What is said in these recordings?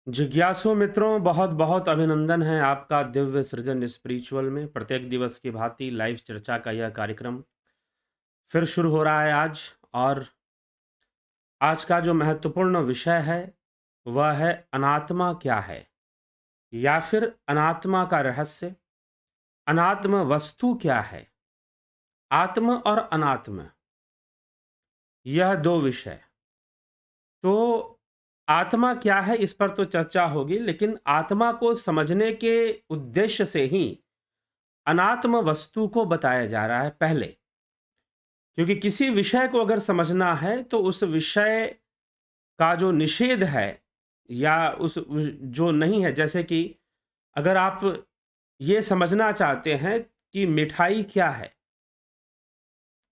जिज्ञासु मित्रों, बहुत बहुत अभिनंदन है आपका दिव्य सृजन स्पिरिचुअल में। प्रत्येक दिवस की भांति लाइव चर्चा का यह कार्यक्रम फिर शुरू हो रहा है आज। और आज का जो महत्वपूर्ण विषय है वह है अनात्मा क्या है, या फिर अनात्मा का रहस्य। अनात्म वस्तु क्या है, आत्म और अनात्म, यह दो विषय। तो आत्मा क्या है इस पर तो चर्चा होगी, लेकिन आत्मा को समझने के उद्देश्य से ही अनात्म वस्तु को बताया जा रहा है पहले। क्योंकि किसी विषय को अगर समझना है तो उस विषय का जो निषेध है या जो नहीं है, जैसे कि अगर आप ये समझना चाहते हैं कि मिठाई क्या है,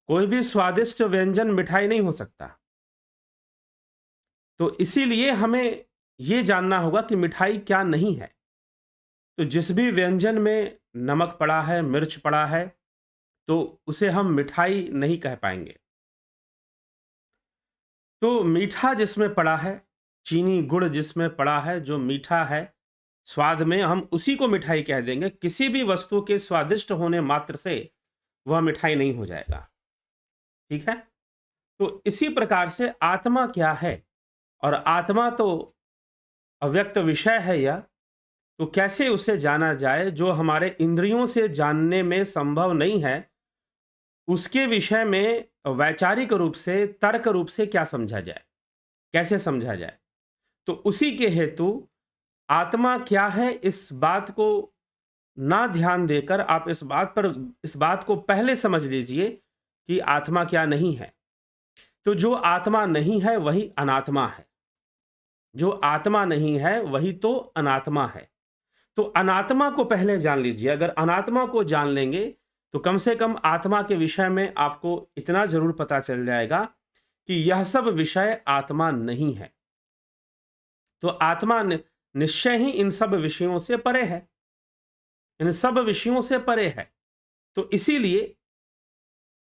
कोई भी स्वादिष्ट व्यंजन मिठाई नहीं हो सकता। तो इसीलिए हमें ये जानना होगा कि मिठाई क्या नहीं है। तो जिस भी व्यंजन में नमक पड़ा है, मिर्च पड़ा है, तो उसे हम मिठाई नहीं कह पाएंगे। तो मीठा जिसमें पड़ा है, चीनी गुड़ जिसमें पड़ा है, जो मीठा है स्वाद में, हम उसी को मिठाई कह देंगे। किसी भी वस्तु के स्वादिष्ट होने मात्र से वह मिठाई नहीं हो जाएगा। ठीक है? तो इसी प्रकार से आत्मा क्या है, और आत्मा तो अव्यक्त विषय है यह। तो कैसे उसे जाना जाए जो हमारे इंद्रियों से जानने में संभव नहीं है, उसके विषय में वैचारिक रूप से, तर्क रूप से क्या समझा जाए, कैसे समझा जाए। तो उसी के हेतु आत्मा क्या है इस बात को ना ध्यान देकर आप इस बात को पहले समझ लीजिए कि आत्मा क्या नहीं है। तो जो आत्मा नहीं है वही अनात्मा है, जो आत्मा नहीं है वही तो अनात्मा है। तो अनात्मा को पहले जान लीजिए। अगर अनात्मा को जान लेंगे तो कम से कम आत्मा के विषय में आपको इतना जरूर पता चल जाएगा कि यह सब विषय आत्मा नहीं है। तो आत्मा निश्चय ही इन सब विषयों से परे है, इन सब विषयों से परे है। तो इसीलिए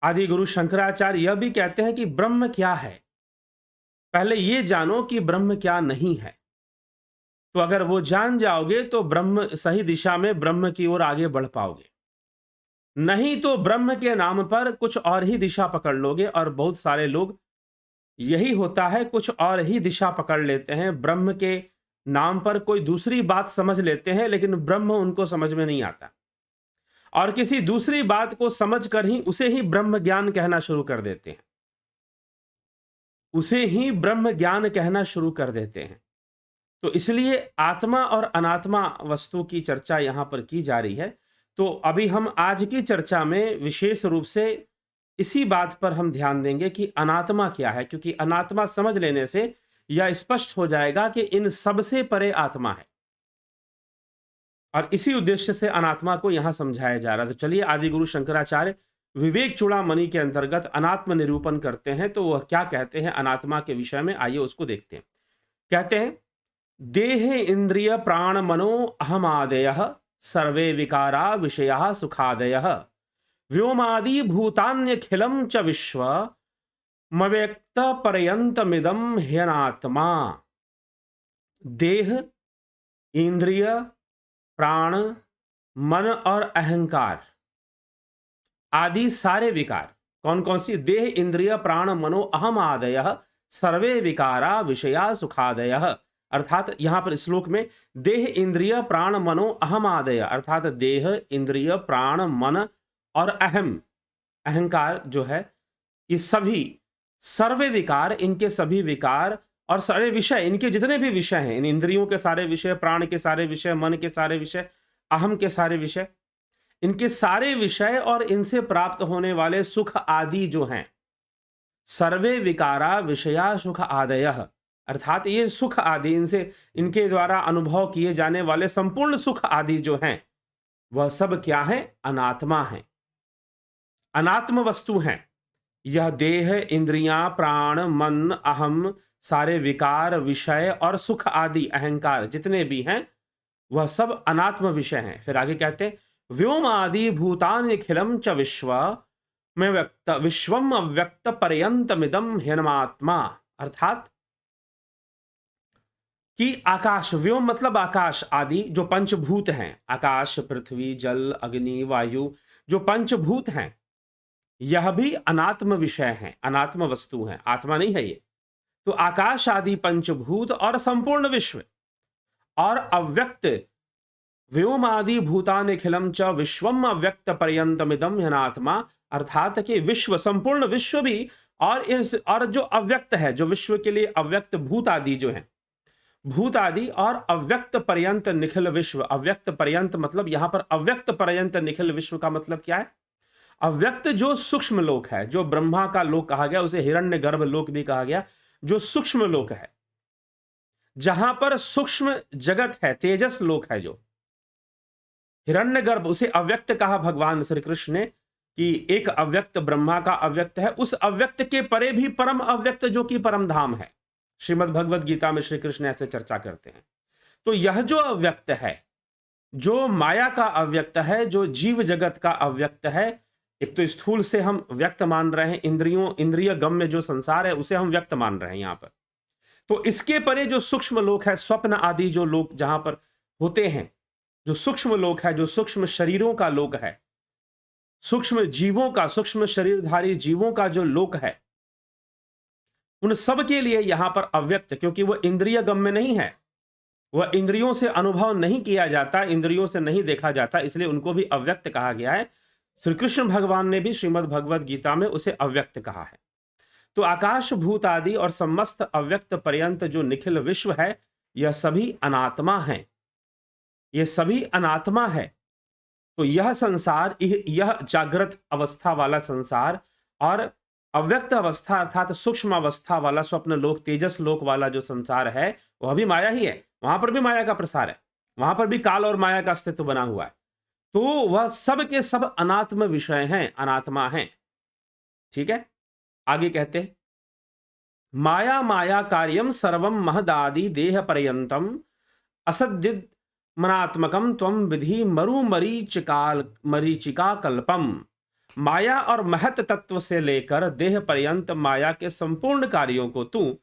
आदि गुरु शंकराचार्य यह भी कहते हैं कि ब्रह्म क्या है, पहले ये जानो कि ब्रह्म क्या नहीं है। तो अगर वो जान जाओगे तो ब्रह्म सही दिशा में ब्रह्म की ओर आगे बढ़ पाओगे। नहीं तो ब्रह्म के नाम पर कुछ और ही दिशा पकड़ लोगे। और बहुत सारे लोग यही होता है, कुछ और ही दिशा पकड़ लेते हैं, ब्रह्म के नाम पर कोई दूसरी बात समझ लेते हैं, लेकिन ब्रह्म उनको समझ में नहीं आता। और किसी दूसरी बात को समझकर ही उसे ही ब्रह्म ज्ञान कहना शुरू कर देते हैं, उसे ही ब्रह्म ज्ञान कहना शुरू कर देते हैं। तो इसलिए आत्मा और अनात्मा वस्तु की चर्चा यहां पर की जा रही है। तो अभी हम आज की चर्चा में विशेष रूप से इसी बात पर हम ध्यान देंगे कि अनात्मा क्या है, क्योंकि अनात्मा समझ लेने से यह स्पष्ट हो जाएगा कि इन सबसे परे आत्मा है। और इसी उद्देश्य से अनात्मा को यहां समझाया जा रहा है। तो चलिए, आदि गुरु शंकराचार्य विवेक चूड़ामणि के अंतर्गत अनात्म निरूपण करते हैं। तो वह क्या कहते हैं अनात्मा के विषय में, आइए उसको देखते हैं। कहते हैं, देह इंद्रिय प्राण मनो अहमादय सर्वे विकारा विषया सुखादय व्योमादि भूतान्यखिलम च विश्व मव्यक्त पर्यंतमिदम ह्यनात्मा। देह, इंद्रिय, प्राण, मन और अहंकार आदि सारे विकार। कौन कौन सी? देह इंद्रिय प्राण मनो अहम आदय सर्वे विकारा विषया सुखादय। अर्थात यहां पर श्लोक में देह इंद्रिय प्राण मनो अहम आदय, अर्थात देह इंद्रिय प्राण मन और अहम, अहंकार जो है, ये सभी सर्वे विकार, इनके सभी विकार और सारे विषय, इनके जितने भी विषय हैं, इन इंद्रियों के सारे विषय, प्राण के सारे विषय, मन के सारे विषय, अहम के सारे विषय, इनके सारे विषय और इनसे प्राप्त होने वाले सुख आदि जो हैं, सर्वे विकारा विषया सुख आदय, अर्थात ये सुख आदि, इनसे इनके द्वारा अनुभव किए जाने वाले संपूर्ण सुख आदि जो हैं, वह सब क्या है? अनात्मा है, अनात्म वस्तु हैं। यह देह इंद्रियां प्राण मन अहम सारे विकार विषय और सुख आदि अहंकार जितने भी हैं, वह सब अनात्म विषय हैं। फिर आगे कहते हैं, व्योम आदि भूतान्यखिलम च विश्व में व्यक्त विश्वम अव्यक्त पर्यंतमिदम ह्यनमात्मा। अर्थात कि आकाश, व्योम मतलब आकाश आदि जो पंचभूत हैं, आकाश, पृथ्वी, जल, अग्नि, वायु, जो पंचभूत हैं, यह भी अनात्म विषय हैं, अनात्म वस्तु हैं, आत्मा नहीं है ये। तो आकाश आदि पंचभूत और संपूर्ण विश्व और अव्यक्त व्योम आदि भूतानिखिलम च विश्वम अव्यक्त पर्यंतमिदम ह्यनात्मा, अर्थात कि विश्व, संपूर्ण विश्व भी और जो अव्यक्त है, जो विश्व के लिए अव्यक्त भूत आदि जो हैं, भूत आदि और अव्यक्त पर्यंत निखिल विश्व। अव्यक्त पर्यंत मतलब यहां पर अव्यक्त पर्यंत निखिल विश्व का मतलब क्या है? अव्यक्त जो सूक्ष्म लोक है, जो ब्रह्मा का लोक कहा गया, उसे हिरण्यगर्भ लोक भी कहा गया, जो सूक्ष्म लोक है, जहां पर सूक्ष्म जगत है, तेजस लोक है, जो हिरण्यगर्भ, उसे अव्यक्त कहा भगवान श्री कृष्ण ने कि एक अव्यक्त ब्रह्मा का अव्यक्त है, उस अव्यक्त के परे भी परम अव्यक्त जो कि परम धाम है। श्रीमद् भगवद गीता में श्री कृष्ण ऐसे चर्चा करते हैं। तो यह जो अव्यक्त है, जो माया का अव्यक्त है, जो जीव जगत का अव्यक्त है, एक तो स्थूल से हम व्यक्त मान रहे हैं, इंद्रिय गम्य जो संसार है उसे हम व्यक्त मान रहे हैं यहां पर। तो इसके परे जो सूक्ष्म लोक है, स्वप्न आदि जो लोक जहां पर होते हैं, जो सूक्ष्म लोक है, जो सूक्ष्म शरीरों का लोक है, सूक्ष्म जीवों का, सूक्ष्म शरीरधारी जीवों का जो लोक है, उन सब के लिए यहां पर अव्यक्त, क्योंकि वह इंद्रिय गम्य नहीं है, वह इंद्रियों से अनुभव नहीं किया जाता, इंद्रियों से नहीं देखा जाता, इसलिए उनको भी अव्यक्त कहा गया है। श्री कृष्ण भगवान ने भी श्रीमद् भगवद गीता में उसे अव्यक्त कहा है। तो आकाश, भूत आदि और समस्त अव्यक्त पर्यंत जो निखिल विश्व है, यह सभी अनात्मा है, यह सभी अनात्मा है। तो यह संसार, यह जागृत अवस्था वाला संसार और अव्यक्त अवस्था अर्थात सूक्ष्म अवस्था वाला स्वप्न लोक, तेजस लोक वाला जो संसार है, वह भी माया ही है। वहां पर भी माया का प्रसार है, वहां पर भी काल और माया का अस्तित्व बना हुआ है। तो वह सब के सब अनात्म विषय हैं, अनात्मा हैं। ठीक है, आगे कहते हैं, माया माया कार्यम सर्वम महदादि देह पर्यंतम असद्दिद मनात्मकम त्वम विधि मरु मरीचिका कल्पम। माया और महत तत्व से लेकर देह पर्यंत माया के संपूर्ण कार्यों को तू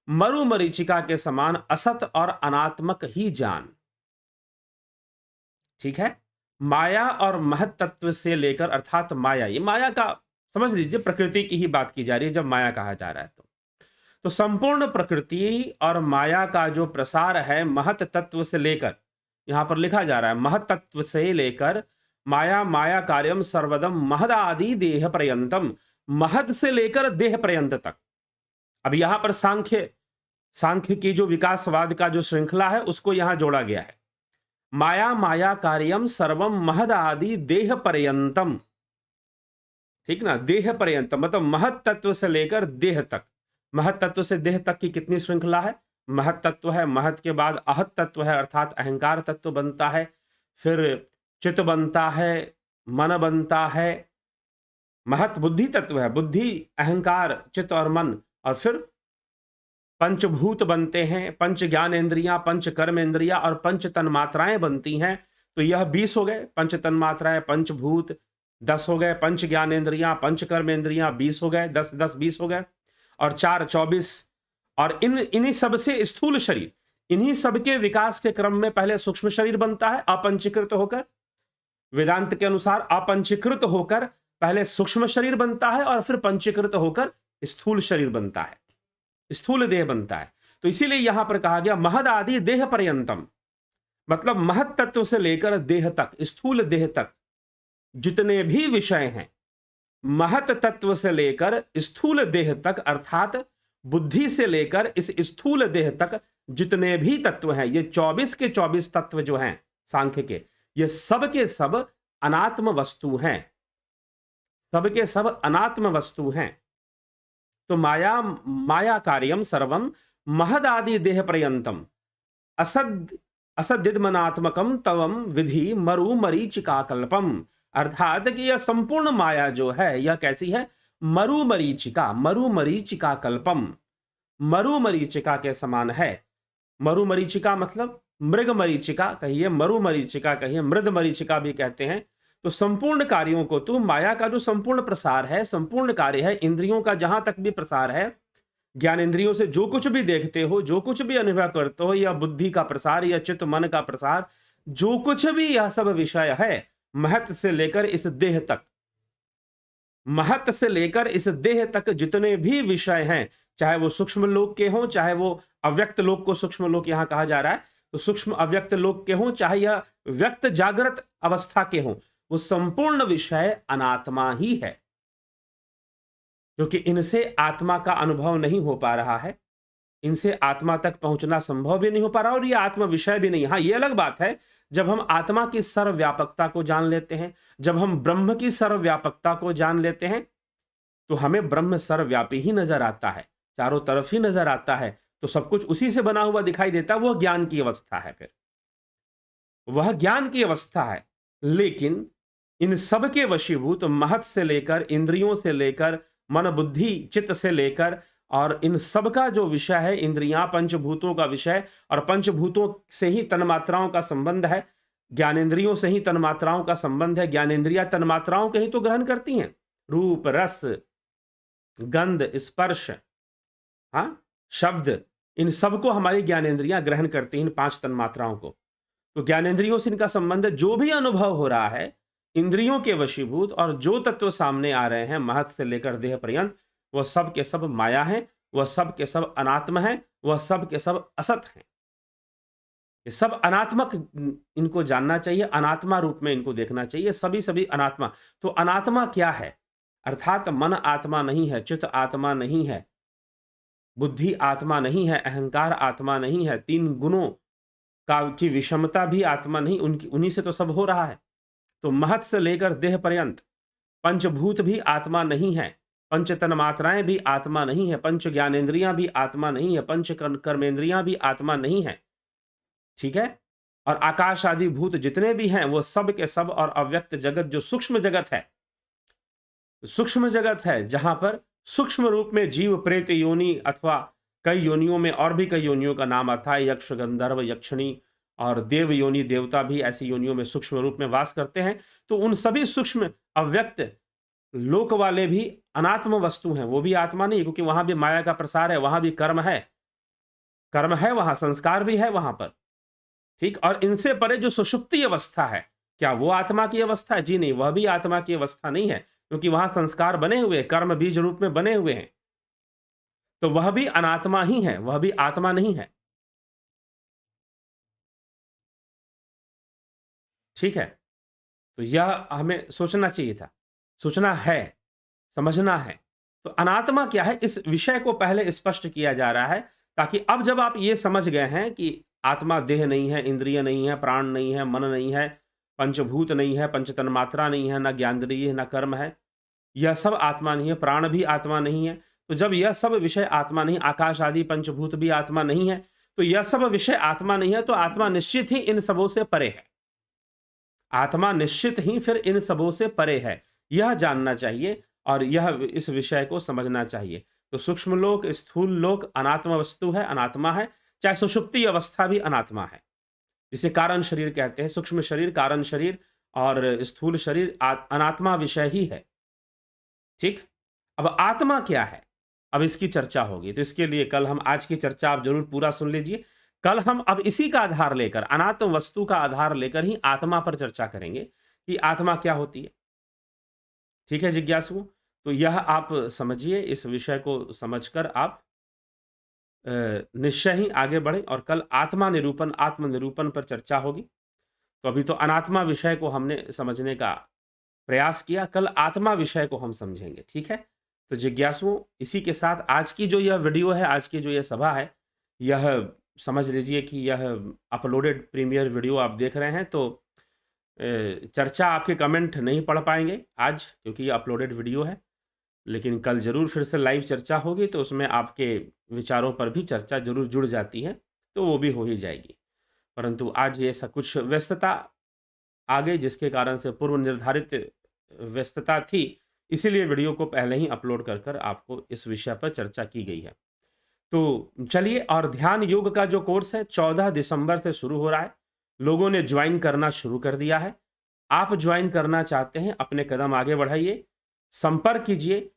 मरु मरीचिका के समान असत और अनात्मक ही जान। ठीक है, माया और महत तत्व से लेकर, अर्थात माया, ये माया का समझ लीजिए, प्रकृति की ही बात की जा रही है जब माया कहा जा रहा है। तो संपूर्ण प्रकृति और माया का जो प्रसार है, महत तत्व से लेकर, यहां पर लिखा जा रहा है महत तत्व से लेकर माया माया कार्यम सर्वदम महद आदि देह पर्यंतम, महद से लेकर देह पर्यंत तक। अब यहां पर सांख्य की जो विकासवाद का जो श्रृंखला है उसको यहां जोड़ा गया है। माया माया कार्यम सर्वम महद आदि देह पर्यंतम, ठीक ना, देह पर्यंत मतलब महत तत्व से लेकर देह तक। महत तत्व से देह तक की कितनी श्रृंखला है? महत तत्व है, महत के बाद आहत तत्व है अर्थात अहंकार तत्व बनता है, फिर चित्त बनता है, मन बनता है, महत बुद्धि तत्व है, बुद्धि, अहंकार, चित्त और मन, और फिर पंचभूत बनते हैं, पंच ज्ञान इंद्रियां, पंच कर्म इंद्रियां और पंच तन्मात्राएं बनती हैं। तो यह 20 हो गए, पंच तन्मात्राएं, पंचभूत 10 हो गए, पंच ज्ञान इंद्रियां, पंच कर्म इंद्रियां 20 हो गए, 10 10 20 हो गए, और 4 24। और इन्हीं सब से स्थूल शरीर, इन्हीं सबके विकास के क्रम में पहले सूक्ष्म शरीर बनता है अपंचीकृत होकर, वेदांत के अनुसार अपंचीकृत होकर पहले सूक्ष्म शरीर बनता है और फिर पंचीकृत होकर स्थूल शरीर बनता है, स्थूल देह बनता है। तो इसीलिए यहां पर कहा गया महद आदि देह पर्यंतम, मतलब महत तत्व से लेकर देह तक, स्थूल देह तक जितने भी विषय हैं, महत तत्व से लेकर स्थूल देह तक अर्थात बुद्धि से लेकर इस स्थूल देह तक जितने भी तत्व हैं, ये 24 के 24 तत्व जो हैं सांख्य के, ये सब के सब अनात्म वस्तु हैं, सब के सब अनात्म वस्तु हैं। तो माया माया कार्यम सर्वम महद आदि देह पर्यंतम असद्दिदमनात्मकम तवम विधि मरु मरीचिका कल्पम, अर्थात कि यह संपूर्ण माया जो है यह कैसी है? मरु मरीचिका, मरु मरीचिका कल्पम, मरु मरीचिका के समान है। मरु मरीचिका मतलब मृग मरीचिका कहिए, मरु मरीचिका कहिए, मृद मरीचिका भी कहते हैं। तो संपूर्ण कार्यों को तू, माया का जो संपूर्ण प्रसार है, संपूर्ण कार्य है, इंद्रियों का जहां तक भी प्रसार है, ज्ञानेंद्रियों से जो कुछ भी देखते हो, जो कुछ भी अनुभव करते हो, या बुद्धि का प्रसार या चित्त मन का प्रसार, जो कुछ भी यह सब विषय है, महत से लेकर इस देह तक, महत से लेकर इस देह तक जितने भी विषय हैं, चाहे वो सूक्ष्म लोक के हों, चाहे वो अव्यक्त लोक को सूक्ष्म लोक यहां कहा जा रहा है, तो सूक्ष्म अव्यक्त लोक के हों, चाहे यह व्यक्त जागृत अवस्था के हों, वो संपूर्ण विषय अनात्मा ही है, क्योंकि इनसे आत्मा का अनुभव नहीं हो पा रहा है, इनसे आत्मा तक पहुंचना संभव भी नहीं हो पा रहा, और ये आत्म विषय भी नहीं। हाँ, ये अलग बात है, जब हम आत्मा की सर्वव्यापकता को जान लेते हैं, जब हम ब्रह्म की सर्वव्यापकता को जान लेते हैं, तो हमें ब्रह्म सर्वव्यापी ही नजर आता है, चारों तरफ ही नजर आता है, तो सब कुछ उसी से बना हुआ दिखाई देता है। वह ज्ञान की अवस्था है, फिर वह ज्ञान की अवस्था है। लेकिन इन सब के वशीभूत, महत से लेकर, इंद्रियों से लेकर, मन बुद्धि चित्त से लेकर, और इन सब का जो विषय है, इंद्रियां पंचभूतों का विषय, और पंचभूतों से ही तन्मात्राओं का संबंध है, ज्ञानेंद्रियों से ही तन्मात्राओं का संबंध है। ज्ञानेंद्रियां तन्मात्राओं के ही तो ग्रहण करती हैं, रूप रस गंध स्पर्श, हाँ, शब्द, इन सबको हमारी ज्ञानेंद्रियां ग्रहण करती हैं, इन 5 तन्मात्राओं को। तो ज्ञानेंद्रियों से इनका संबंध है। जो भी अनुभव हो रहा है इंद्रियों के वशीभूत, और जो तत्व सामने आ रहे हैं महत से लेकर देह पर्यंत, वह सब के सब माया है, वह सब के सब अनात्म है, वह सब के सब असत हैं। ये सब अनात्मक इनको जानना चाहिए, अनात्मा रूप में इनको देखना चाहिए, सभी सभी अनात्मा। तो अनात्मा क्या है? अर्थात मन आत्मा नहीं है, चित्त आत्मा नहीं है, बुद्धि आत्मा नहीं है, अहंकार आत्मा नहीं है, 3 गुणों का की विषमता भी आत्मा नहीं, उनकी उन्हीं से तो सब हो रहा है। तो महत से लेकर देह पर्यंत पंचभूत भी आत्मा नहीं है, पंच तन्मात्राएं भी आत्मा नहीं है, पंच ज्ञानेंद्रियां भी आत्मा नहीं है, पंच कर्मेंद्रियां भी आत्मा नहीं है, ठीक है। और आकाश आदि भूत जितने भी हैं वो सब के सब, और अव्यक्त जगत जो सूक्ष्म जगत है, सूक्ष्म जगत है, जहां पर सूक्ष्म रूप में जीव प्रेत योनि, अथवा कई योनियों में और भी कई योनियों का नाम आता है, यक्ष गंधर्व यक्षिणी और देव योनि, देवता भी ऐसी योनियों में सूक्ष्म रूप में वास करते हैं। तो उन सभी सूक्ष्म अव्यक्त लोक वाले भी अनात्म वस्तु हैं, वो भी आत्मा नहीं, क्योंकि वहां भी माया का प्रसार है, वहां भी कर्म है, कर्म है, वहां संस्कार भी है वहां पर, ठीक। और इनसे परे जो सुषुप्ति अवस्था है, क्या वो आत्मा की अवस्था है? जी नहीं, वह भी आत्मा की अवस्था नहीं है, क्योंकि वहां संस्कार बने हुए हैं, कर्म बीज रूप में बने हुए हैं, तो वह भी अनात्मा ही है, वह भी आत्मा नहीं है, ठीक है। तो यह हमें सोचना चाहिए था, सोचना है, समझना है। तो अनात्मा क्या है, इस विषय को पहले स्पष्ट किया जा रहा है, ताकि अब जब आप ये समझ गए हैं कि आत्मा देह नहीं है, इंद्रिय नहीं है, प्राण नहीं है, मन नहीं है, पंचभूत नहीं है, पंच तन्मात्रा नहीं है, ना ज्ञानेंद्रिय है, ना कर्म है, यह सब आत्मा नहीं है, प्राण भी आत्मा नहीं है। तो जब यह सब विषय आत्मा नहीं, आकाश आदि पंचभूत भी आत्मा नहीं है, तो यह सब विषय आत्मा नहीं है, तो आत्मा निश्चित ही इन सबों से परे है, आत्मा निश्चित ही फिर इन सबों से परे है, यह जानना चाहिए, और यह इस विषय को समझना चाहिए। तो सूक्ष्म लोक, स्थूल लोक अनात्म वस्तु है, अनात्मा है, चाहे सुषुप्ति अवस्था भी अनात्मा है, जिसे कारण शरीर कहते हैं। सूक्ष्म शरीर, कारण शरीर और स्थूल शरीर अनात्मा विषय ही है, ठीक। अब आत्मा क्या है, अब इसकी चर्चा होगी, तो इसके लिए कल हम, आज की चर्चा आप जरूर पूरा सुन लीजिए, कल हम अब इसी का आधार लेकर, अनात्म वस्तु का आधार लेकर ही आत्मा पर चर्चा करेंगे कि आत्मा क्या होती है, ठीक है जिज्ञासुओं। तो यह आप समझिए, इस विषय को समझकर आप निश्चय ही आगे बढ़े, और कल आत्मा निरूपण, आत्म निरूपण पर चर्चा होगी। तो अभी तो अनात्मा विषय को हमने समझने का प्रयास किया, कल आत्मा विषय को हम समझेंगे, ठीक है। तो जिज्ञासुओं, इसी के साथ आज की जो यह वीडियो है, आज की जो यह सभा है, यह समझ लीजिए कि यह अपलोडेड प्रीमियर वीडियो आप देख रहे हैं। तो चर्चा, आपके कमेंट नहीं पढ़ पाएंगे आज, क्योंकि ये अपलोडेड वीडियो है, लेकिन कल जरूर फिर से लाइव चर्चा होगी, तो उसमें आपके विचारों पर भी चर्चा जरूर जुड़ जाती है, तो वो भी हो ही जाएगी। परंतु आज ये सब कुछ व्यस्तता आ गई, जिसके कारण से पूर्व निर्धारित व्यस्तता थी, इसीलिए वीडियो को पहले ही अपलोड कर आपको इस विषय पर चर्चा की गई है। तो चलिए, और ध्यान योग का जो कोर्स है 14 दिसंबर से शुरू हो रहा है, लोगों ने ज्वाइन करना शुरू कर दिया है। आप ज्वाइन करना चाहते हैं, अपने कदम आगे बढ़ाइए, संपर्क कीजिए,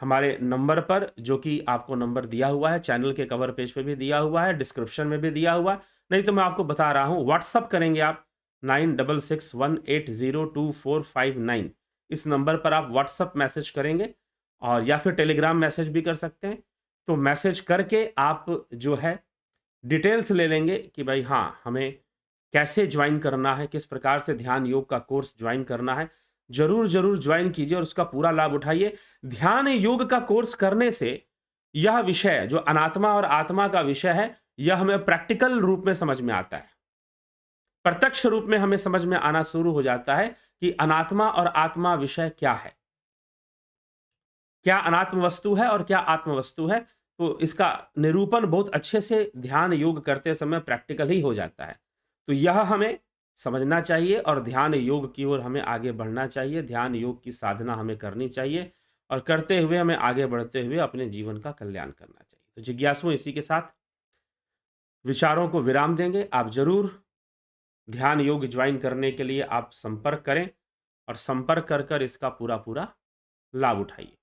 हमारे नंबर पर, जो कि आपको नंबर दिया हुआ है, चैनल के कवर पेज पे भी दिया हुआ है, डिस्क्रिप्शन में भी दिया हुआ है, नहीं तो मैं आपको बता रहा हूँ, व्हाट्सअप करेंगे आप 9661802459, इस नंबर पर आप व्हाट्सअप मैसेज करेंगे और या फिर टेलीग्राम मैसेज भी कर सकते हैं। तो मैसेज करके आप जो है डिटेल्स ले लेंगे कि भाई हाँ, हमें कैसे ज्वाइन करना है, किस प्रकार से ध्यान योग का कोर्स ज्वाइन करना है। ज़रूर ज्वाइन कीजिए और उसका पूरा लाभ उठाइए। ध्यान योग का कोर्स करने से यह विषय जो अनात्मा और आत्मा का विषय है, यह हमें प्रैक्टिकल रूप में समझ में आता है। प्रत्यक्ष रूप में हमें समझ में आना शुरू हो जाता है कि अनात्मा और आत्मा विषय क्या है? क्या अनात्म वस्तु है और क्या आत्म वस्तु है? तो इसका निरूपण बहुत अच्छे से ध्यान योग करते समय प्रैक्टिकल ही हो जाता है। तो यह हमें समझना चाहिए और ध्यान योग की ओर हमें आगे बढ़ना चाहिए। ध्यान योग की साधना हमें करनी चाहिए और करते हुए हमें आगे बढ़ते हुए अपने जीवन का कल्याण करना चाहिए। तो जिज्ञासुओं, इसी के साथ विचारों को विराम देंगे। आप ज़रूर ध्यान योग ज्वाइन करने के लिए आप संपर्क करें और संपर्क कर इसका पूरा लाभ उठाइए।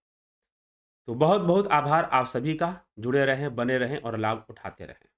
तो बहुत-बहुत आभार आप सभी का। जुड़े रहें, बने रहें और लाभ उठाते रहें।